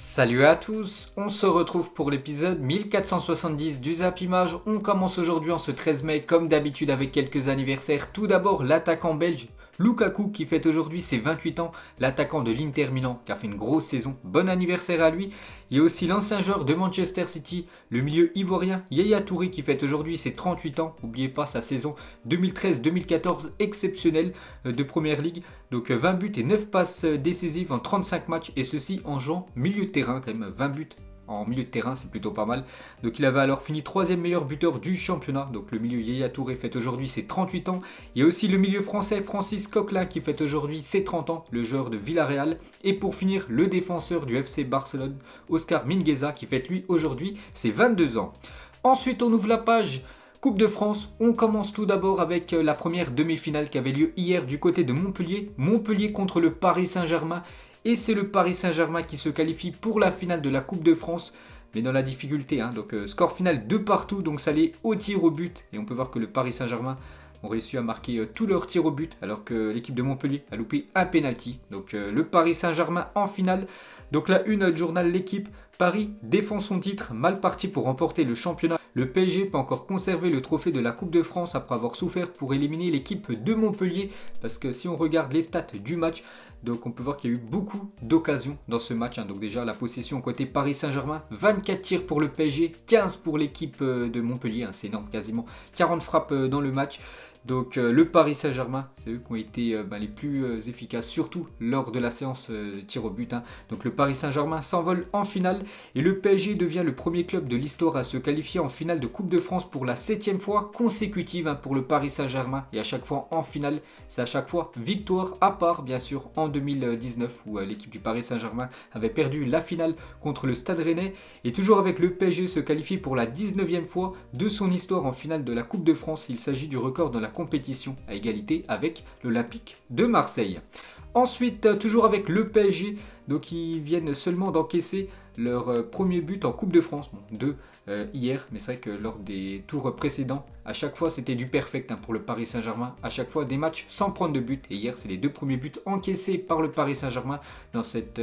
Salut à tous, on se retrouve pour l'épisode 1470 du Zap Image. On commence aujourd'hui en ce 13 mai comme d'habitude avec quelques anniversaires. Tout d'abord l'attaquant belge Lukaku qui fête aujourd'hui ses 28 ans, l'attaquant de l'Inter Milan qui a fait une grosse saison. Bon anniversaire à lui. Il y a aussi l'ancien joueur de Manchester City, le milieu ivoirien Yaya Touré qui fête aujourd'hui ses 38 ans. N'oubliez pas sa saison 2013-2014 exceptionnelle de Première Ligue. Donc 20 buts et 9 passes décisives en 35 matchs et ceci en jouant milieu de terrain quand même. 20 buts en milieu de terrain, c'est plutôt pas mal. Donc il avait alors fini 3e meilleur buteur du championnat. Donc le milieu Yaya Touré fête aujourd'hui ses 38 ans. Il y a aussi le milieu français Francis Coquelin qui fête aujourd'hui ses 30 ans, le joueur de Villarreal. Et pour finir, le défenseur du FC Barcelone, Oscar Mingueza, qui fête lui aujourd'hui ses 22 ans. Ensuite, on ouvre la page Coupe de France. On commence tout d'abord avec la première demi-finale qui avait lieu hier du côté de Montpellier. Montpellier contre le Paris Saint-Germain. Et c'est le Paris Saint-Germain qui se qualifie pour la finale de la Coupe de France. Mais dans la difficulté, donc score final 2 partout, donc ça allait au tir au but. Et on peut voir que le Paris Saint-Germain ont réussi à marquer tous leurs tirs au but. Alors que l'équipe de Montpellier a loupé un penalty. Donc le Paris Saint-Germain en finale. Donc la une du journal L'équipe. Paris défend son titre, mal parti pour remporter le championnat. Le PSG peut encore conserver le trophée de la Coupe de France après avoir souffert pour éliminer l'équipe de Montpellier. Parce que si on regarde les stats du match, donc on peut voir qu'il y a eu beaucoup d'occasions dans ce match. Donc déjà la possession côté Paris Saint-Germain, 24 tirs pour le PSG, 15 pour l'équipe de Montpellier. C'est énorme, quasiment 40 frappes dans le match. Donc le Paris Saint-Germain, c'est eux qui ont été les plus efficaces, surtout lors de la séance tir au but. Donc le Paris Saint-Germain s'envole en finale et le PSG devient le premier club de l'histoire à se qualifier en finale de Coupe de France pour la 7e fois consécutive pour le Paris Saint-Germain. Et à chaque fois en finale, c'est à chaque fois victoire, à part bien sûr en 2019 où l'équipe du Paris Saint-Germain avait perdu la finale contre le Stade Rennais. Et toujours avec le PSG se qualifie pour la 19e fois de son histoire en finale de la Coupe de France. Il s'agit du record dans la compétition à égalité avec l'Olympique de Marseille. Ensuite, toujours avec le PSG, donc ils viennent seulement d'encaisser leur premier but en Coupe de France, deux hier, mais c'est vrai que lors des tours précédents, à chaque fois c'était du perfect pour le Paris Saint-Germain, à chaque fois des matchs sans prendre de but, et hier c'est les deux premiers buts encaissés par le Paris Saint-Germain dans cette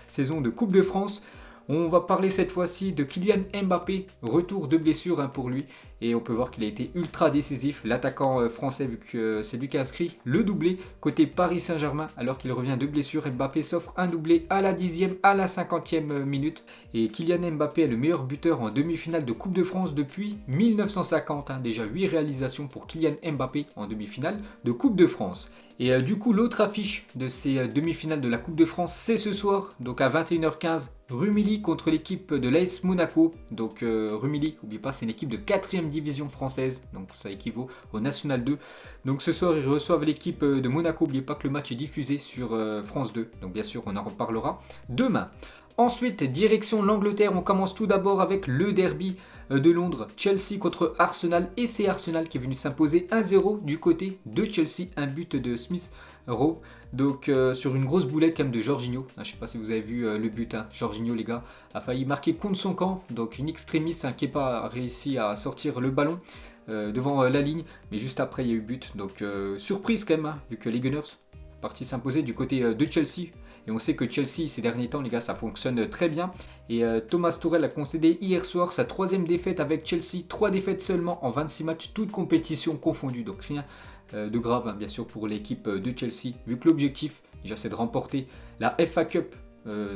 saison de Coupe de France. On va parler cette fois-ci de Kylian Mbappé, retour de blessure pour lui. Et on peut voir qu'il a été ultra décisif, l'attaquant français, vu que c'est lui qui a inscrit le doublé côté Paris Saint-Germain. Alors qu'il revient de blessure, Mbappé s'offre un doublé à la 10e, à la 50e minute. Et Kylian Mbappé est le meilleur buteur en demi-finale de Coupe de France depuis 1950. Déjà 8 réalisations pour Kylian Mbappé en demi-finale de Coupe de France. Et du coup, l'autre affiche de ces demi-finales de la Coupe de France, c'est ce soir, donc à 21h15, Rumilly contre l'équipe de l'AS Monaco. Donc Rumilly, n'oubliez pas, c'est une équipe de 4e division française, donc ça équivaut au National 2. Donc ce soir, ils reçoivent l'équipe de Monaco. N'oubliez pas que le match est diffusé sur France 2, donc bien sûr, on en reparlera demain. Ensuite, direction l'Angleterre, on commence tout d'abord avec le derby de Londres, Chelsea contre Arsenal, et c'est Arsenal qui est venu s'imposer 1-0 du côté de Chelsea, un but de Smith Rowe, donc sur une grosse boulette quand même de Jorginho. Je ne sais pas si vous avez vu le but, Jorginho les gars a failli marquer contre son camp, donc une extremis qui n'a pas réussi à sortir le ballon devant la ligne, mais juste après il y a eu but, donc surprise quand même, vu que les Gunners sont partis s'imposer du côté de Chelsea. Et on sait que Chelsea, ces derniers temps, les gars, ça fonctionne très bien. Et Thomas Tuchel a concédé hier soir sa 3e défaite avec Chelsea. 3 défaites seulement en 26 matchs, toutes compétitions confondues. Donc rien de grave, bien sûr, pour l'équipe de Chelsea. Vu que l'objectif, déjà, c'est de remporter la FA Cup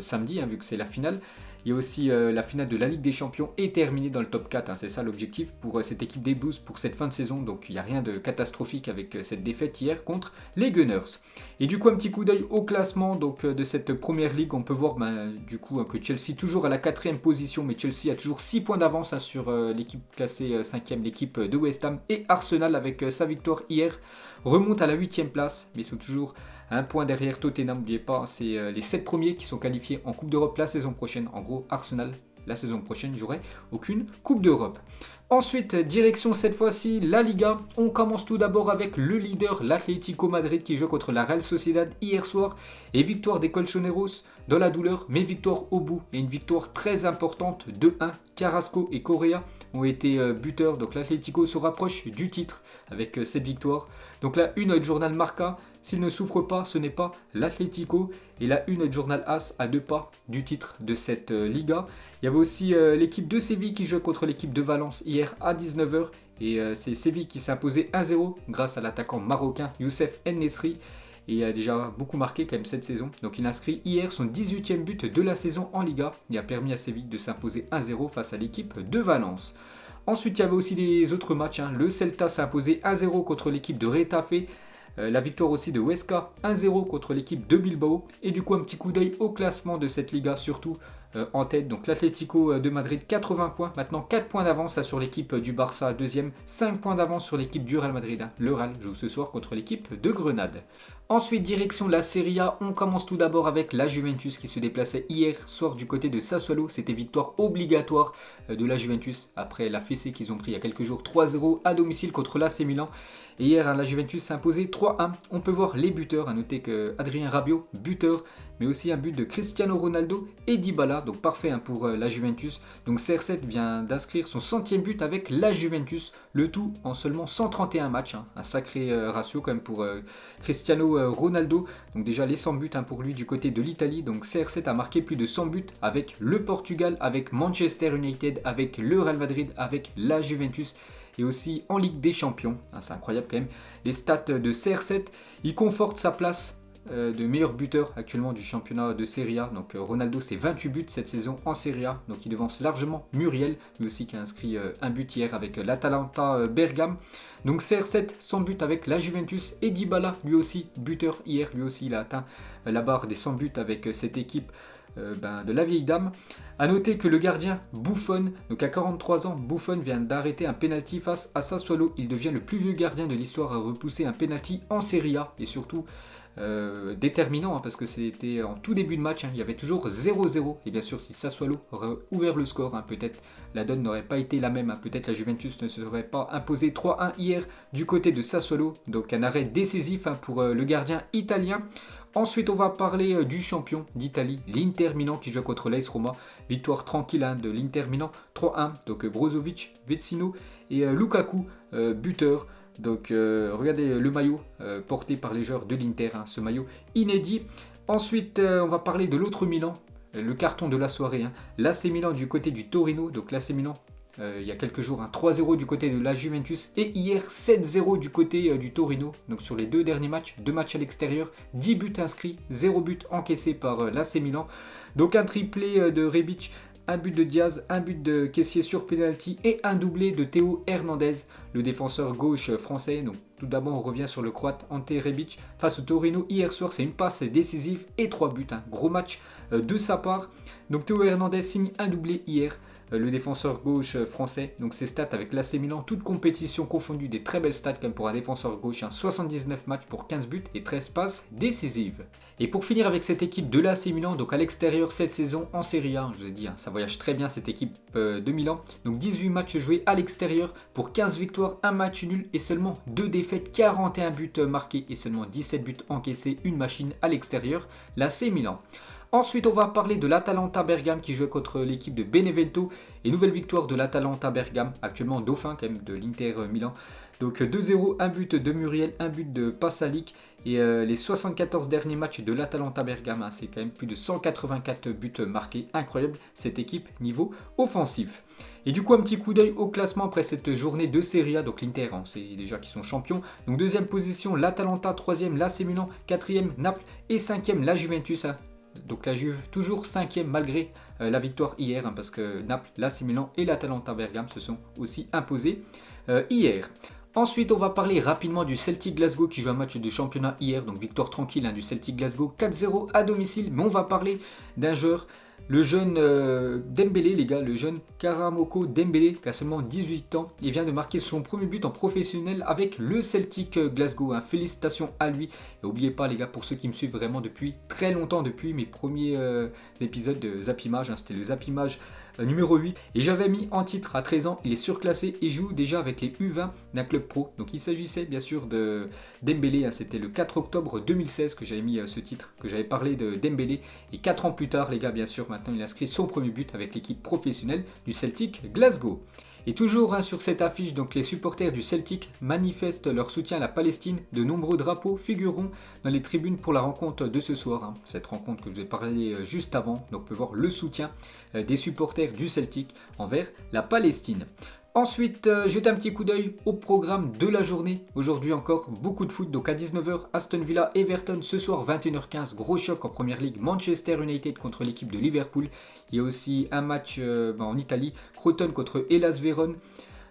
samedi, vu que c'est la finale. Il y a aussi la finale de la Ligue des Champions est terminée dans le top 4. C'est ça l'objectif pour cette équipe des Blues pour cette fin de saison. Donc il n'y a rien de catastrophique avec cette défaite hier contre les Gunners. Et du coup, un petit coup d'œil au classement de cette première ligue. On peut voir que Chelsea toujours à la 4e position. Mais Chelsea a toujours 6 points d'avance sur l'équipe classée 5e, l'équipe de West Ham. Et Arsenal avec sa victoire hier remonte à la 8e place. Mais ils sont toujours un point derrière Tottenham, n'oubliez pas, c'est les 7 premiers qui sont qualifiés en Coupe d'Europe la saison prochaine. En gros, Arsenal, la saison prochaine, j'aurai aucune Coupe d'Europe. Ensuite, direction cette fois-ci la Liga. On commence tout d'abord avec le leader, l'Atlético Madrid, qui joue contre la Real Sociedad hier soir. Et victoire des Colchoneros dans la douleur, mais victoire au bout. Et une victoire très importante, 2-1. Carrasco et Correa ont été buteurs. Donc l'Atlético se rapproche du titre avec cette victoire. Donc là, une du journal Marca, s'il ne souffre pas, ce n'est pas l'Atlético. Et la une de Journal AS à 2 pas du titre de cette Liga. Il y avait aussi l'équipe de Séville qui joue contre l'équipe de Valence hier à 19h. Et c'est Séville qui s'est imposé 1-0 grâce à l'attaquant marocain Youssef En-Nesyri. Et il a déjà beaucoup marqué quand même cette saison. Donc il a inscrit hier son 18e but de la saison en Liga. Il a permis à Séville de s'imposer 1-0 face à l'équipe de Valence. Ensuite il y avait aussi des autres matchs. Le Celta s'est imposé 1-0 contre l'équipe de Retafe. La victoire aussi de Huesca 1-0 contre l'équipe de Bilbao. Et du coup un petit coup d'œil au classement de cette Liga, surtout en tête. Donc l'Atlético de Madrid 80 points, maintenant 4 points d'avance sur l'équipe du Barça deuxième, 5 points d'avance sur l'équipe du Real Madrid. Le Real joue ce soir contre l'équipe de Grenade. Ensuite, direction la Serie A, on commence tout d'abord avec la Juventus qui se déplaçait hier soir du côté de Sassuolo. C'était victoire obligatoire de la Juventus après la fessée qu'ils ont pris il y a quelques jours, 3-0 à domicile contre l'AC Milan. Et hier, la Juventus s'est imposée 3-1. On peut voir les buteurs, à noter que Adrien Rabiot, buteur, mais aussi un but de Cristiano Ronaldo et Dybala, donc parfait pour la Juventus. Donc CR7 vient d'inscrire son 100e but avec la Juventus, le tout en seulement 131 matchs, un sacré ratio quand même pour Cristiano Ronaldo. Donc déjà les 100 buts pour lui du côté de l'Italie. Donc CR7 a marqué plus de 100 buts avec le Portugal, avec Manchester United, avec le Real Madrid, avec la Juventus. Et aussi en Ligue des Champions. C'est incroyable quand même. Les stats de CR7, il conforte sa place de meilleur buteur actuellement du championnat de Serie A. Donc Ronaldo, c'est 28 buts cette saison en Serie A. Donc il devance largement Muriel, lui aussi qui a inscrit un but hier avec l'Atalanta Bergame. Donc CR7, 100 buts avec la Juventus. Et Dybala, lui aussi, buteur hier. Lui aussi, il a atteint la barre des 100 buts avec cette équipe de la vieille dame. A noter que le gardien Buffon, donc à 43 ans, Buffon vient d'arrêter un penalty face à Sassuolo. Il devient le plus vieux gardien de l'histoire à repousser un penalty en Serie A et surtout déterminant parce que c'était en tout début de match, il y avait toujours 0-0 et bien sûr si Sassuolo aurait ouvert le score, peut-être la donne n'aurait pas été la même, peut-être la Juventus ne se serait pas imposé 3-1 hier du côté de Sassuolo, donc un arrêt décisif pour le gardien italien. Ensuite, on va parler du champion d'Italie, l'Inter Milan qui joue contre l'AS Roma. Victoire tranquille de l'Inter Milan, 3-1. Donc Brozovic, Vecino et Lukaku, buteur. Donc regardez le maillot porté par les joueurs de l'Inter, ce maillot inédit. Ensuite, on va parler de l'autre Milan, le carton de la soirée. L'AC Milan du côté du Torino. Donc l'AC Milan, il y a quelques jours, 3-0 du côté de la Juventus et hier 7-0 du côté du Torino. Donc sur les deux derniers matchs, 2 matchs à l'extérieur, 10 buts inscrits, 0 but encaissé par l'AC Milan. Donc un triplé de Rebic, un but de Diaz, un but de Kessié sur penalty et un doublé de Théo Hernandez, le défenseur gauche français. Donc tout d'abord on revient sur le croate Ante Rebic face au Torino hier soir, c'est une passe décisive et 3 buts, gros match de sa part. Donc Théo Hernandez signe un doublé hier, le défenseur gauche français. Donc ses stats avec l'AC Milan, toute compétition confondue, des très belles stats comme pour un défenseur gauche, 79 matchs pour 15 buts et 13 passes décisives. Et pour finir avec cette équipe de l'AC Milan, donc à l'extérieur cette saison en Serie A, je vous ai dit, ça voyage très bien cette équipe de Milan. Donc 18 matchs joués à l'extérieur pour 15 victoires, 1 match nul et seulement 2 défaites, 41 buts marqués et seulement 17 buts encaissés, une machine à l'extérieur, l'AC Milan. Ensuite, on va parler de l'Atalanta Bergame qui joue contre l'équipe de Benevento. Et nouvelle victoire de l'Atalanta Bergame, actuellement dauphin quand même de l'Inter Milan. Donc 2-0, un but de Muriel, un but de Pasalic. Et les 74 derniers matchs de l'Atalanta Bergame, c'est quand même plus de 184 buts marqués. Incroyable cette équipe niveau offensif. Et du coup, un petit coup d'œil au classement après cette journée de Serie A. Donc l'Inter, on sait déjà qu'ils sont champions. Donc deuxième position, l'Atalanta, troisième, l'AC Milan, quatrième, Naples et cinquième, la Juventus. Donc la Juve toujours 5e malgré la victoire hier, parce que Naples, l'AC Milan et l'Atalanta Bergame se sont aussi imposés hier. Ensuite, on va parler rapidement du Celtic Glasgow qui joue un match de championnat hier, donc victoire tranquille du Celtic Glasgow, 4-0 à domicile. Mais on va parler d'un joueur, le jeune Dembélé, les gars, le jeune Karamoko Dembélé qui a seulement 18 ans et vient de marquer son premier but en professionnel avec le Celtic Glasgow. Félicitations à lui. Et n'oubliez pas, les gars, pour ceux qui me suivent vraiment depuis très longtemps, depuis mes premiers épisodes de Zapimage, c'était le Zapimage numéro 8. Et j'avais mis en titre à 13 ans, il est surclassé et joue déjà avec les U20 d'un club pro. Donc il s'agissait bien sûr de Dembélé, c'était le 4 octobre 2016 que j'avais mis ce titre, que j'avais parlé de Dembélé. Et 4 ans plus tard, les gars, bien sûr, maintenant il inscrit son premier but avec l'équipe professionnelle du Celtic Glasgow. Et toujours sur cette affiche, donc les supporters du Celtic manifestent leur soutien à la Palestine. De nombreux drapeaux figureront dans les tribunes pour la rencontre de ce soir. Cette rencontre que je vous ai parlé juste avant, donc on peut voir le soutien des supporters du Celtic envers la Palestine. Ensuite, jetez un petit coup d'œil au programme de la journée. Aujourd'hui encore, beaucoup de foot. Donc à 19h, Aston Villa, Everton. Ce soir, 21h15, gros choc en Première Ligue. Manchester United contre l'équipe de Liverpool. Il y a aussi un match en Italie. Crotone contre Hellas Vérone.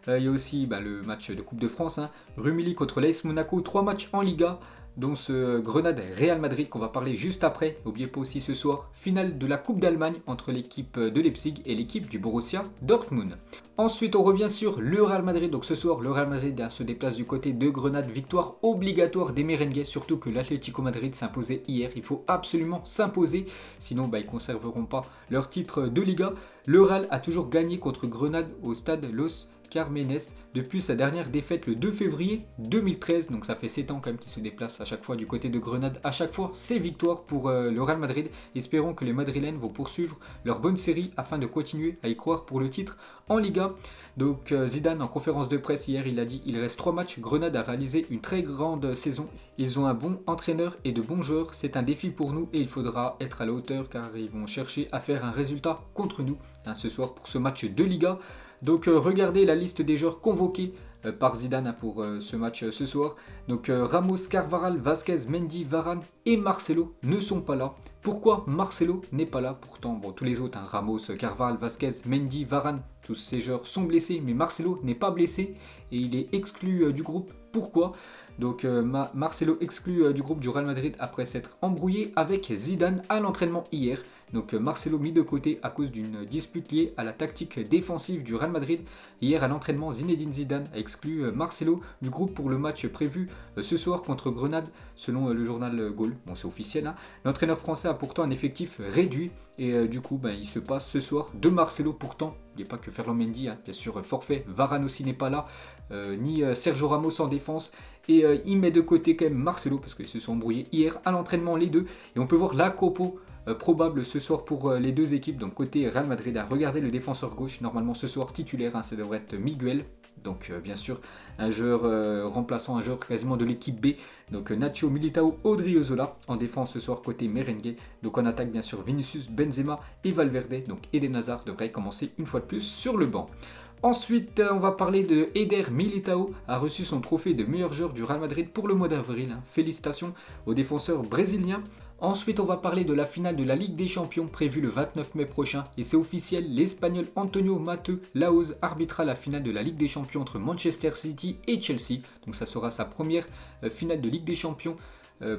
Il y a aussi le match de Coupe de France. Rumilly contre l'AS Monaco. 3 matchs en Liga, dont ce Grenade-Real Madrid qu'on va parler juste après. N'oubliez pas aussi ce soir, finale de la Coupe d'Allemagne entre l'équipe de Leipzig et l'équipe du Borussia Dortmund. Ensuite, on revient sur le Real Madrid. Donc ce soir, le Real Madrid se déplace du côté de Grenade. Victoire obligatoire des Merengues, surtout que l'Atlético Madrid s'imposait hier. Il faut absolument s'imposer, sinon ils ne conserveront pas leur titre de Liga. Le Real a toujours gagné contre Grenade au stade Los Carmenes depuis sa dernière défaite le 2 février 2013, donc ça fait 7 ans quand même qu'il se déplace à chaque fois du côté de Grenade. À chaque fois, c'est victoire pour le Real Madrid. Espérons que les Madrilènes vont poursuivre leur bonne série afin de continuer à y croire pour le titre en Liga. Donc Zidane en conférence de presse hier, il a dit il reste 3 matchs, Grenade a réalisé une très grande saison, ils ont un bon entraîneur et de bons joueurs, c'est un défi pour nous et il faudra être à la hauteur car ils vont chercher à faire un résultat contre nous ce soir pour ce match de Liga. Donc regardez la liste des joueurs convoqués par Zidane pour ce match ce soir. Donc Ramos, Carvajal, Vasquez, Mendy, Varane et Marcelo ne sont pas là. Pourquoi Marcelo n'est pas là? Pourtant, tous les autres, Ramos, Carvajal, Vasquez, Mendy, Varane, tous ces joueurs sont blessés, mais Marcelo n'est pas blessé et il est exclu du groupe. Pourquoi? Donc Marcelo exclu du groupe du Real Madrid après s'être embrouillé avec Zidane à l'entraînement hier. Donc Marcelo mis de côté à cause d'une dispute liée à la tactique défensive du Real Madrid. Hier à l'entraînement, Zinedine Zidane a exclu Marcelo du groupe pour le match prévu ce soir contre Grenade, selon le journal Goal. Bon, c'est officiel. L'entraîneur français a pourtant un effectif réduit et du coup il se passe ce soir de Marcelo. Pourtant, il n'y a pas que Ferland Mendy, bien sûr forfait. Varane aussi n'est pas là, ni Sergio Ramos en défense. Et il met de côté quand même Marcelo parce qu'ils se sont embrouillés hier à l'entraînement les deux. Et on peut voir la compo probable ce soir pour les deux équipes. Donc côté Real Madrid, regardez le défenseur gauche, normalement ce soir titulaire, ça devrait être Miguel. Donc bien sûr un joueur remplaçant, un joueur quasiment de l'équipe B. Donc Nacho, Militao, Odriozola en défense ce soir côté merengue. Donc en attaque bien sûr Vinicius, Benzema et Valverde. Donc Eden Hazard devrait commencer une fois de plus sur le banc. Ensuite, on va parler de Eder Militao, a reçu son trophée de meilleur joueur du Real Madrid pour le mois d'avril. Félicitations au défenseur brésilien. Ensuite, on va parler de la finale de la Ligue des Champions prévue le 29 mai prochain. Et c'est officiel, l'Espagnol Antonio Mateu Laoz arbitrera la finale de la Ligue des Champions entre Manchester City et Chelsea. Donc ça sera sa première finale de Ligue des Champions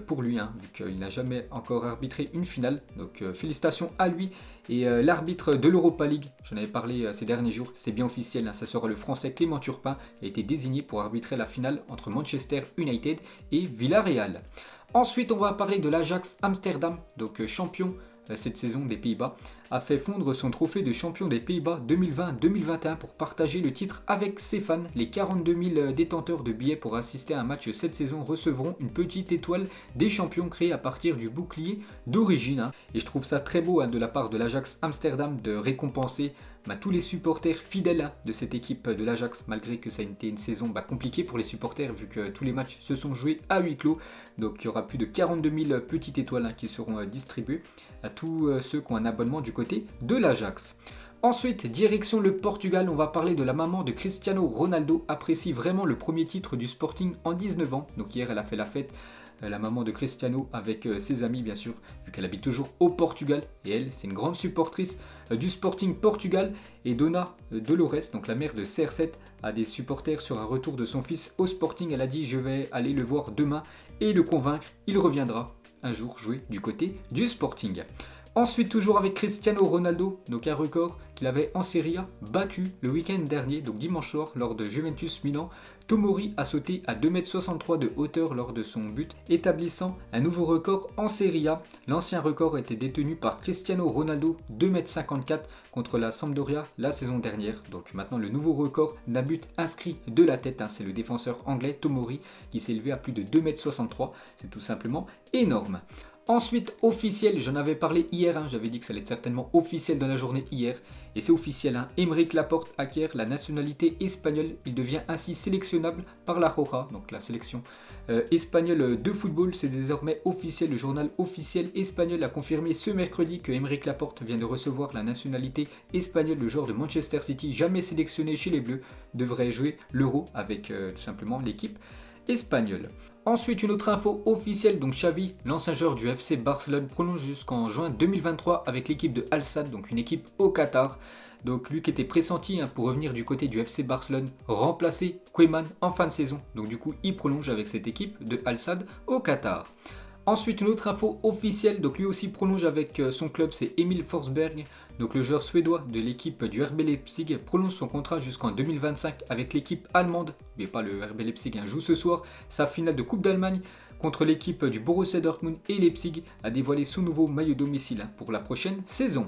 pour lui, vu qu'il n'a jamais encore arbitré une finale. Donc félicitations à lui. Et l'arbitre de l'Europa League, j'en avais parlé ces derniers jours, c'est bien officiel, ça sera le français Clément Turpin, a été désigné pour arbitrer la finale entre Manchester United et Villarreal. Ensuite, on va parler de l'Ajax Amsterdam, donc champion cette saison des Pays-Bas, a fait fondre son trophée de champion des Pays-Bas 2020-2021 pour partager le titre avec ses fans. Les 42 000 détenteurs de billets pour assister à un match cette saison recevront une petite étoile des champions créée à partir du bouclier d'origine. Et je trouve ça très beau de la part de l'Ajax Amsterdam de récompenser tous les supporters fidèles de cette équipe de l'Ajax, malgré que ça a été une saison compliquée pour les supporters vu que tous les matchs se sont joués à huis clos. Donc il y aura plus de 42 000 petites étoiles qui seront distribuées à tous ceux qui ont un abonnement du côté de l'Ajax. Ensuite, direction le Portugal, on va parler de la maman de Cristiano Ronaldo, apprécie vraiment le premier titre du Sporting en 19 ans. Donc hier elle a fait la fête, la maman de Cristiano avec ses amis bien sûr, vu qu'elle habite toujours au Portugal. Et elle, c'est une grande supportrice du Sporting Portugal. Et Dona Dolores, donc la mère de CR7, a des supporters sur un retour de son fils au Sporting. Elle a dit je vais aller le voir demain et le convaincre, il reviendra un jour jouer du côté du Sporting. Ensuite, toujours avec Cristiano Ronaldo, donc un record qu'il avait en Serie A battu le week-end dernier, donc dimanche soir, lors de Juventus Milan. Tomori a sauté à 2,63 m de hauteur lors de son but, établissant un nouveau record en Serie A. L'ancien record était détenu par Cristiano Ronaldo, 2,54 m contre la Sampdoria la saison dernière. Donc maintenant le nouveau record d'un but inscrit de la tête, c'est le défenseur anglais Tomori qui s'est élevé à plus de 2,63 m. C'est tout simplement énorme. Ensuite, officiel, j'en avais parlé hier, j'avais dit que ça allait être certainement officiel dans la journée hier. Et c'est officiel, Aymeric Laporte acquiert la nationalité espagnole. Il devient ainsi sélectionnable par la Roja, donc la sélection espagnole de football. C'est désormais officiel, le journal officiel espagnol a confirmé ce mercredi que Aymeric Laporte vient de recevoir la nationalité espagnole. Le joueur de Manchester City, jamais sélectionné chez les Bleus, devrait jouer l'Euro avec tout simplement l'équipe espagnole. Ensuite, une autre info officielle, donc Xavi, l'ancien joueur du FC Barcelone, prolonge jusqu'en juin 2023 avec l'équipe de Al Sadd, donc une équipe au Qatar. Donc lui qui était pressenti pour revenir du côté du FC Barcelone, remplacer Koeman en fin de saison. Donc du coup, il prolonge avec cette équipe de Al Sadd au Qatar. Ensuite, une autre info officielle, donc lui aussi prolonge avec son club, c'est Emil Forsberg. Donc le joueur suédois de l'équipe du RB Leipzig prolonge son contrat jusqu'en 2025 avec l'équipe allemande. Mais pas le RB Leipzig, joue ce soir sa finale de Coupe d'Allemagne contre l'équipe du Borussia Dortmund, et Leipzig a dévoilé son nouveau maillot domicile pour la prochaine saison.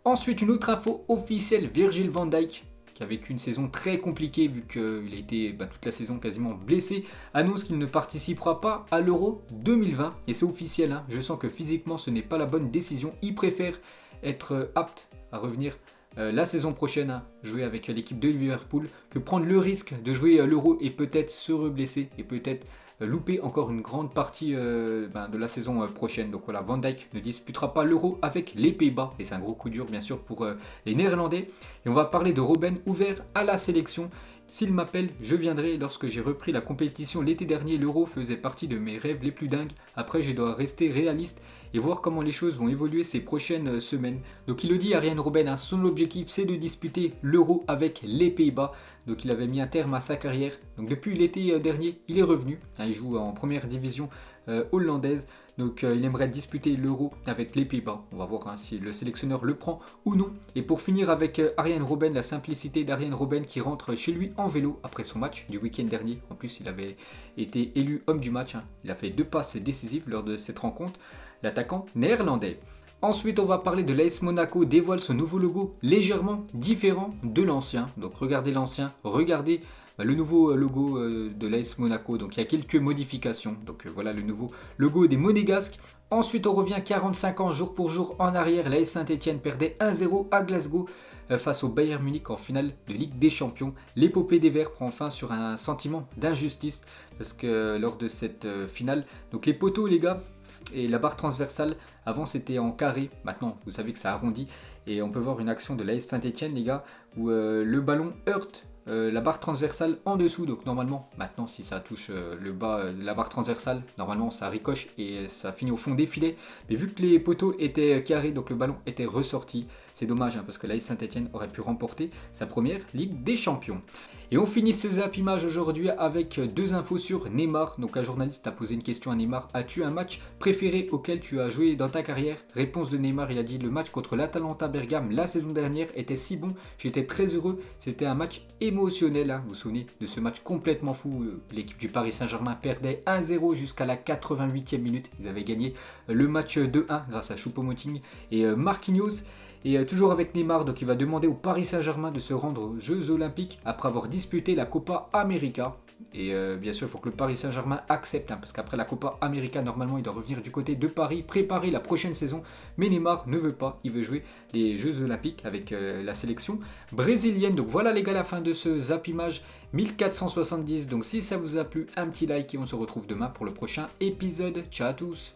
Ensuite, une autre info officielle, Virgil van Dijk, qui a vécu une saison très compliquée vu qu'il a été toute la saison quasiment blessé, annonce qu'il ne participera pas à l'Euro 2020. Et c'est officiel, je sens que physiquement ce n'est pas la bonne décision. Il préfère être apte à revenir la saison prochaine, jouer avec l'équipe de Liverpool, que prendre le risque de jouer l'Euro et peut-être se reblesser et peut-être louper encore une grande partie de la saison prochaine. Donc voilà, Van Dijk ne disputera pas l'Euro avec les Pays-Bas et c'est un gros coup dur bien sûr pour les Néerlandais. Et on va parler de Robben, ouvert à la sélection. S'il m'appelle, je viendrai. Lorsque j'ai repris la compétition l'été dernier, l'Euro faisait partie de mes rêves les plus dingues. Après, je dois rester réaliste et voir comment les choses vont évoluer ces prochaines semaines. Donc il le dit, Arjen Robben, son objectif c'est de disputer l'Euro avec les Pays-Bas. Donc il avait mis un terme à sa carrière. Donc depuis l'été dernier, il est revenu. Il joue en première division hollandaise. Donc il aimerait disputer l'Euro avec les Pays-Bas. On va voir si le sélectionneur le prend ou non. Et pour finir avec Arjen Robben, la simplicité d'Arjen Robben qui rentre chez lui en vélo après son match du week-end dernier. En plus, il avait été élu homme du match. Il a fait 2 passes décisives lors de cette rencontre, l'attaquant néerlandais. Ensuite, on va parler de l'AS Monaco, dévoile son nouveau logo légèrement différent de l'ancien. Donc regardez l'ancien, regardez le nouveau logo de l'AS Monaco. Donc il y a quelques modifications. Donc voilà le nouveau logo des Monégasques. Ensuite, on revient 45 ans jour pour jour en arrière. L'AS Saint-Etienne perdait 1-0 à Glasgow face au Bayern Munich en finale de Ligue des Champions. L'épopée des Verts prend fin sur un sentiment d'injustice parce que lors de cette finale, donc les poteaux les gars, et la barre transversale, avant c'était en carré, maintenant vous savez que ça arrondit. Et on peut voir une action de l'AS Saint-Etienne les gars, où le ballon heurte la barre transversale en dessous. Donc normalement, maintenant si ça touche le bas de la barre transversale, normalement ça ricoche et ça finit au fond des filets. Mais vu que les poteaux étaient carrés, donc le ballon était ressorti. C'est dommage parce que l'AS Saint-Etienne aurait pu remporter sa première Ligue des Champions. Et on finit ce Zap Image aujourd'hui avec 2 infos sur Neymar. Donc un journaliste a posé une question à Neymar. As-tu un match préféré auquel tu as joué dans ta carrière? Réponse de Neymar, il a dit: le match contre l'Atalanta Bergame la saison dernière était si bon, j'étais très heureux. C'était un match émotionnel. Vous vous souvenez de ce match complètement fou? L'équipe du Paris Saint-Germain perdait 1-0 jusqu'à la 88e minute. Ils avaient gagné le match 2-1 grâce à Choupo-Moting et Marquinhos. Et toujours avec Neymar, donc il va demander au Paris Saint-Germain de se rendre aux Jeux Olympiques après avoir disputé la Copa América. Et bien sûr, il faut que le Paris Saint-Germain accepte, parce qu'après la Copa América, normalement, il doit revenir du côté de Paris, préparer la prochaine saison. Mais Neymar ne veut pas, il veut jouer les Jeux Olympiques avec la sélection brésilienne. Donc voilà les gars, la fin de ce Zap Image 1470. Donc si ça vous a plu, un petit like et on se retrouve demain pour le prochain épisode. Ciao à tous!